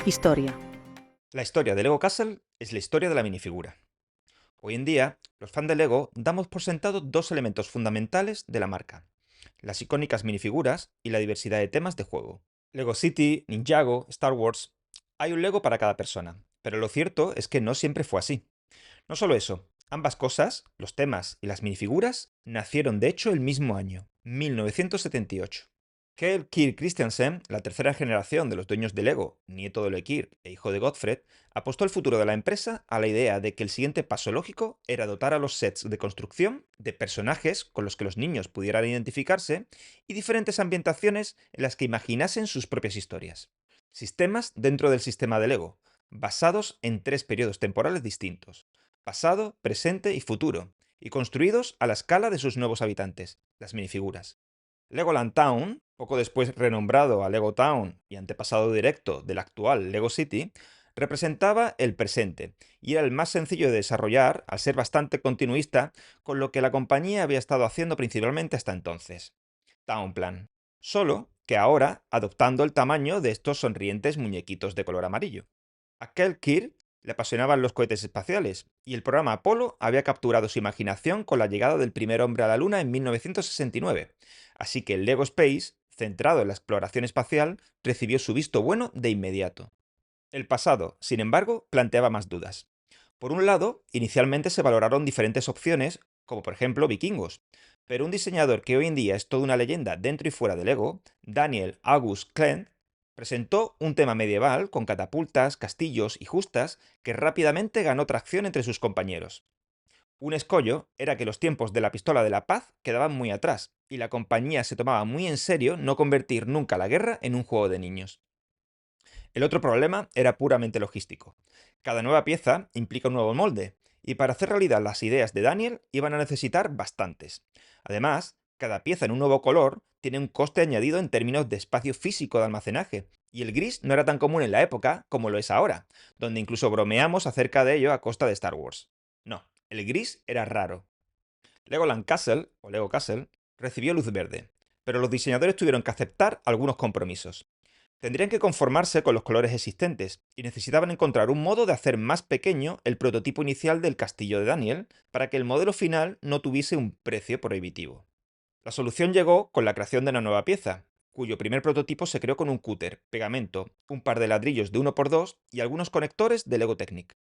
Historia. La historia de Lego Castle es la historia de la minifigura. Hoy en día, los fans de Lego damos por sentado dos elementos fundamentales de la marca: las icónicas minifiguras y la diversidad de temas de juego. Lego City, Ninjago, Star Wars. Hay un Lego para cada persona, pero lo cierto es que no siempre fue así. No solo eso, ambas cosas, los temas y las minifiguras, nacieron de hecho el mismo año, 1978. Kjell Kirk Christiansen, la tercera generación de los dueños de Lego, nieto de Ole Kirk e hijo de Gottfred, apostó el futuro de la empresa a la idea de que el siguiente paso lógico era dotar a los sets de construcción de personajes con los que los niños pudieran identificarse y diferentes ambientaciones en las que imaginasen sus propias historias. Sistemas dentro del sistema de Lego, basados en tres periodos temporales distintos: pasado, presente y futuro, y construidos a la escala de sus nuevos habitantes, las minifiguras. Legoland Town, poco después renombrado a Lego Town y antepasado directo del actual Lego City, representaba el presente y era el más sencillo de desarrollar al ser bastante continuista con lo que la compañía había estado haciendo principalmente hasta entonces. Townplan. Solo que ahora adoptando el tamaño de estos sonrientes muñequitos de color amarillo. A Kel Kirk le apasionaban los cohetes espaciales, y el programa Apolo había capturado su imaginación con la llegada del primer hombre a la Luna en 1969, así que el Lego Space, centrado en la exploración espacial, recibió su visto bueno de inmediato. El pasado, sin embargo, planteaba más dudas. Por un lado, inicialmente se valoraron diferentes opciones, como por ejemplo Vikingos, pero un diseñador que hoy en día es toda una leyenda dentro y fuera de Lego, Daniel August Klent, presentó un tema medieval con catapultas, castillos y justas que rápidamente ganó tracción entre sus compañeros. Un escollo era que los tiempos de la pistola de la paz quedaban muy atrás, y la compañía se tomaba muy en serio no convertir nunca la guerra en un juego de niños. El otro problema era puramente logístico. Cada nueva pieza implica un nuevo molde, y para hacer realidad las ideas de Daniel iban a necesitar bastantes. Además, cada pieza en un nuevo color tiene un coste añadido en términos de espacio físico de almacenaje, y el gris no era tan común en la época como lo es ahora, donde incluso bromeamos acerca de ello a costa de Star Wars. No, el gris era raro. Legoland Castle, o Lego Castle, recibió luz verde, pero los diseñadores tuvieron que aceptar algunos compromisos. Tendrían que conformarse con los colores existentes, y necesitaban encontrar un modo de hacer más pequeño el prototipo inicial del castillo de Daniel para que el modelo final no tuviese un precio prohibitivo. La solución llegó con la creación de una nueva pieza, cuyo primer prototipo se creó con un cúter, pegamento, un par de ladrillos de 1x2 y algunos conectores de Lego Technic.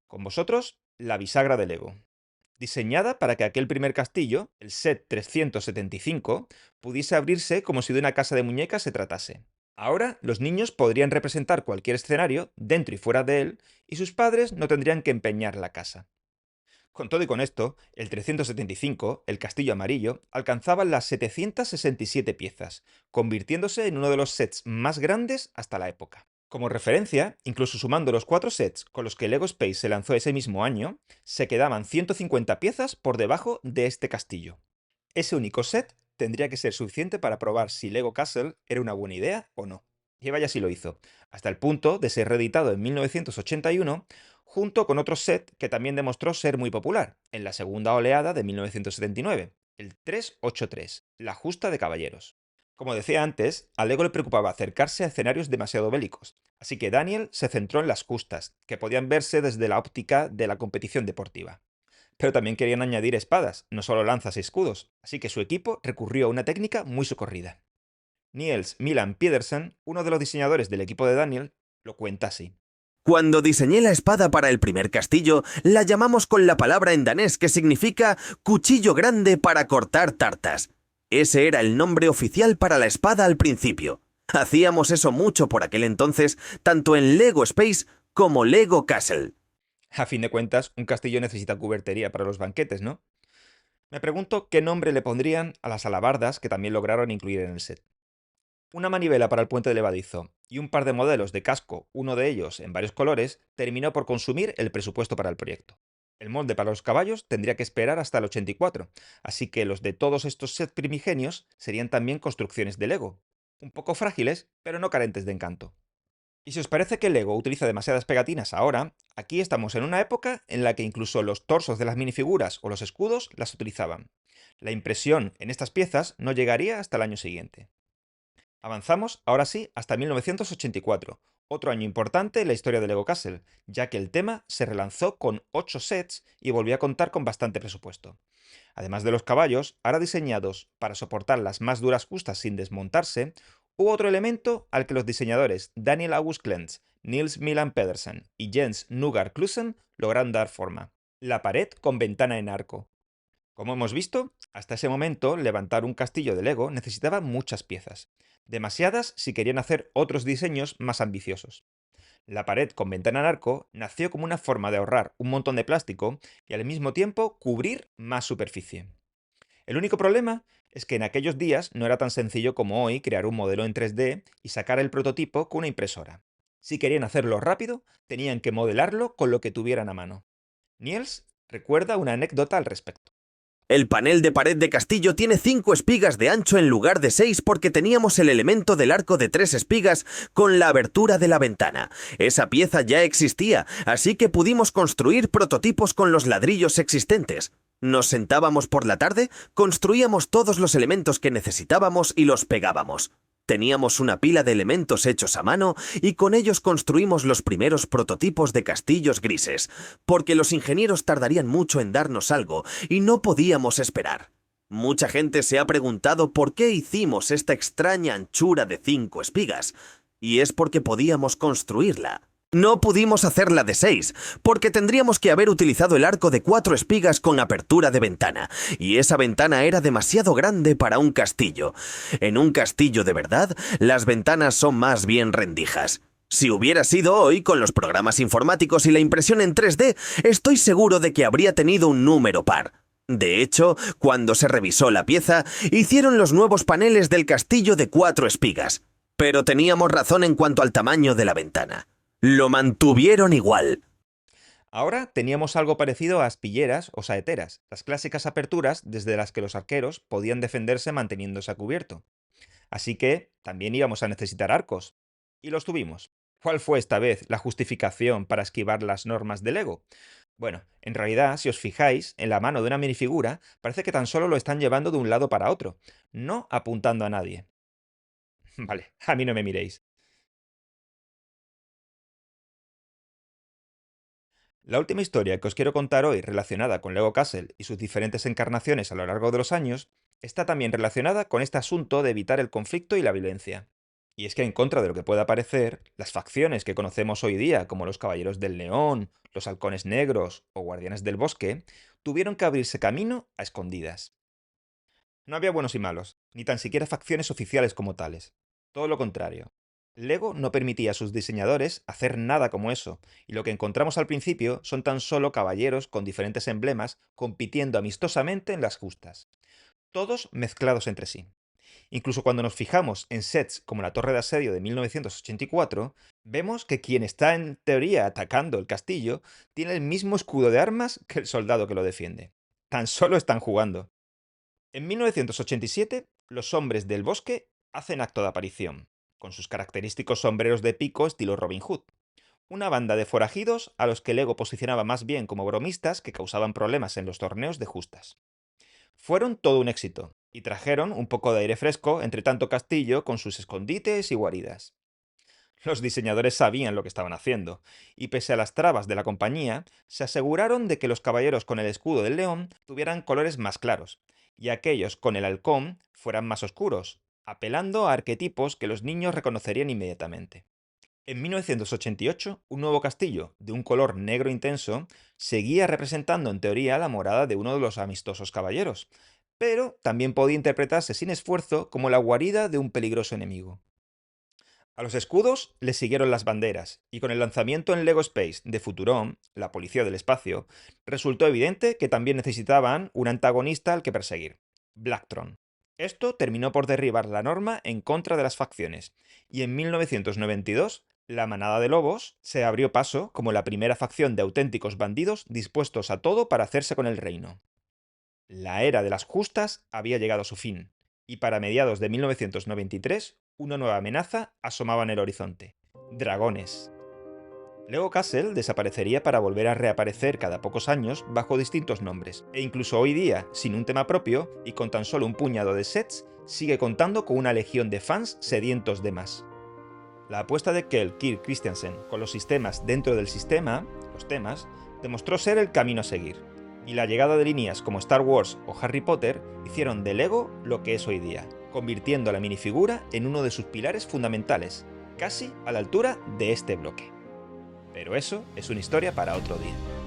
Con vosotros, la bisagra de Lego. Diseñada para que aquel primer castillo, el Set 375, pudiese abrirse como si de una casa de muñecas se tratase. Ahora, los niños podrían representar cualquier escenario, dentro y fuera de él, y sus padres no tendrían que empeñar la casa. Con todo y con esto, el 375, el castillo amarillo, alcanzaba las 767 piezas, convirtiéndose en uno de los sets más grandes hasta la época. Como referencia, incluso sumando los 4 sets con los que Lego Space se lanzó ese mismo año, se quedaban 150 piezas por debajo de este castillo. Ese único set tendría que ser suficiente para probar si Lego Castle era una buena idea o no. Y vaya si lo hizo, hasta el punto de ser reeditado en 1981, junto con otro set que también demostró ser muy popular, en la segunda oleada de 1979, el 383, la Justa de Caballeros. Como decía antes, a Lego le preocupaba acercarse a escenarios demasiado bélicos, así que Daniel se centró en las justas, que podían verse desde la óptica de la competición deportiva. Pero también querían añadir espadas, no solo lanzas y escudos, así que su equipo recurrió a una técnica muy socorrida. Niels Milan Pedersen, uno de los diseñadores del equipo de Daniel, lo cuenta así. Cuando diseñé la espada para el primer castillo, la llamamos con la palabra en danés que significa cuchillo grande para cortar tartas. Ese era el nombre oficial para la espada al principio. Hacíamos eso mucho por aquel entonces, tanto en Lego Space como Lego Castle. A fin de cuentas, un castillo necesita cubertería para los banquetes, ¿no? Me pregunto qué nombre le pondrían a las alabardas que también lograron incluir en el set. Una manivela para el puente de levadizo y un par de modelos de casco, uno de ellos en varios colores, terminó por consumir el presupuesto para el proyecto. El molde para los caballos tendría que esperar hasta el 84, así que los de todos estos sets primigenios serían también construcciones de Lego. Un poco frágiles, pero no carentes de encanto. Y si os parece que Lego utiliza demasiadas pegatinas ahora, aquí estamos en una época en la que incluso los torsos de las minifiguras o los escudos las utilizaban. La impresión en estas piezas no llegaría hasta el año siguiente. Avanzamos, ahora sí, hasta 1984, Otro año importante en la historia de Lego Castle, ya que el tema se relanzó con 8 sets y volvió a contar con bastante presupuesto. Además de los caballos, ahora diseñados para soportar las más duras justas sin desmontarse, hubo otro elemento al que los diseñadores Daniel August Clents, Niels Milan Pedersen y Jens Nugar Klusen lograron dar forma: la pared con ventana en arco. Como hemos visto, hasta ese momento levantar un castillo de Lego necesitaba muchas piezas, demasiadas si querían hacer otros diseños más ambiciosos. La pared con ventana en arco nació como una forma de ahorrar un montón de plástico y al mismo tiempo cubrir más superficie. El único problema es que en aquellos días no era tan sencillo como hoy crear un modelo en 3D y sacar el prototipo con una impresora. Si querían hacerlo rápido, tenían que modelarlo con lo que tuvieran a mano. Niels recuerda una anécdota al respecto. El panel de pared de castillo tiene 5 espigas de ancho en lugar de 6 porque teníamos el elemento del arco de 3 espigas con la abertura de la ventana. Esa pieza ya existía, así que pudimos construir prototipos con los ladrillos existentes. Nos sentábamos por la tarde, construíamos todos los elementos que necesitábamos y los pegábamos. Teníamos una pila de elementos hechos a mano y con ellos construimos los primeros prototipos de castillos grises, porque los ingenieros tardarían mucho en darnos algo y no podíamos esperar. Mucha gente se ha preguntado por qué hicimos esta extraña anchura de 5 espigas, y es porque podíamos construirla. No pudimos hacerla de 6, porque tendríamos que haber utilizado el arco de 4 espigas con apertura de ventana, y esa ventana era demasiado grande para un castillo. En un castillo de verdad, las ventanas son más bien rendijas. Si hubiera sido hoy, con los programas informáticos y la impresión en 3D, estoy seguro de que habría tenido un número par. De hecho, cuando se revisó la pieza, hicieron los nuevos paneles del castillo de 4 espigas. Pero teníamos razón en cuanto al tamaño de la ventana. Lo mantuvieron igual. Ahora teníamos algo parecido a aspilleras o saeteras, las clásicas aperturas desde las que los arqueros podían defenderse manteniéndose a cubierto. Así que también íbamos a necesitar arcos. Y los tuvimos. ¿Cuál fue esta vez la justificación para esquivar las normas del Lego? Bueno, en realidad, si os fijáis, en la mano de una minifigura parece que tan solo lo están llevando de un lado para otro, no apuntando a nadie. Vale, a mí no me miréis. La última historia que os quiero contar hoy relacionada con Lego Castle y sus diferentes encarnaciones a lo largo de los años está también relacionada con este asunto de evitar el conflicto y la violencia. Y es que en contra de lo que pueda parecer, las facciones que conocemos hoy día, como los Caballeros del León, los Halcones Negros o Guardianes del Bosque, tuvieron que abrirse camino a escondidas. No había buenos y malos, ni tan siquiera facciones oficiales como tales. Todo lo contrario. Lego no permitía a sus diseñadores hacer nada como eso, y lo que encontramos al principio son tan solo caballeros con diferentes emblemas compitiendo amistosamente en las justas, todos mezclados entre sí. Incluso cuando nos fijamos en sets como la Torre de Asedio de 1984, vemos que quien está en teoría atacando el castillo tiene el mismo escudo de armas que el soldado que lo defiende. Tan solo están jugando. En 1987, los hombres del bosque hacen acto de aparición, con sus característicos sombreros de pico estilo Robin Hood. Una banda de forajidos a los que Lego posicionaba más bien como bromistas que causaban problemas en los torneos de justas. Fueron todo un éxito, y trajeron un poco de aire fresco entre tanto castillo con sus escondites y guaridas. Los diseñadores sabían lo que estaban haciendo, y pese a las trabas de la compañía, se aseguraron de que los caballeros con el escudo del león tuvieran colores más claros, y aquellos con el halcón fueran más oscuros, apelando a arquetipos que los niños reconocerían inmediatamente. En 1988, un nuevo castillo, de un color negro intenso, seguía representando en teoría la morada de uno de los amistosos caballeros, pero también podía interpretarse sin esfuerzo como la guarida de un peligroso enemigo. A los escudos le siguieron las banderas, y con el lanzamiento en Lego Space de Futuron, la policía del espacio, resultó evidente que también necesitaban un antagonista al que perseguir: Blacktron. Esto terminó por derribar la norma en contra de las facciones, y en 1992, la Manada de Lobos se abrió paso como la primera facción de auténticos bandidos dispuestos a todo para hacerse con el reino. La era de las justas había llegado a su fin, y para mediados de 1993, una nueva amenaza asomaba en el horizonte: dragones. Lego Castle desaparecería para volver a reaparecer cada pocos años bajo distintos nombres, e incluso hoy día, sin un tema propio y con tan solo un puñado de sets, sigue contando con una legión de fans sedientos de más. La apuesta de Kjell Kirk Christiansen con los sistemas dentro del sistema, los temas, demostró ser el camino a seguir. Y la llegada de líneas como Star Wars o Harry Potter hicieron de Lego lo que es hoy día, convirtiendo a la minifigura en uno de sus pilares fundamentales, casi a la altura de este bloque. Pero eso es una historia para otro día.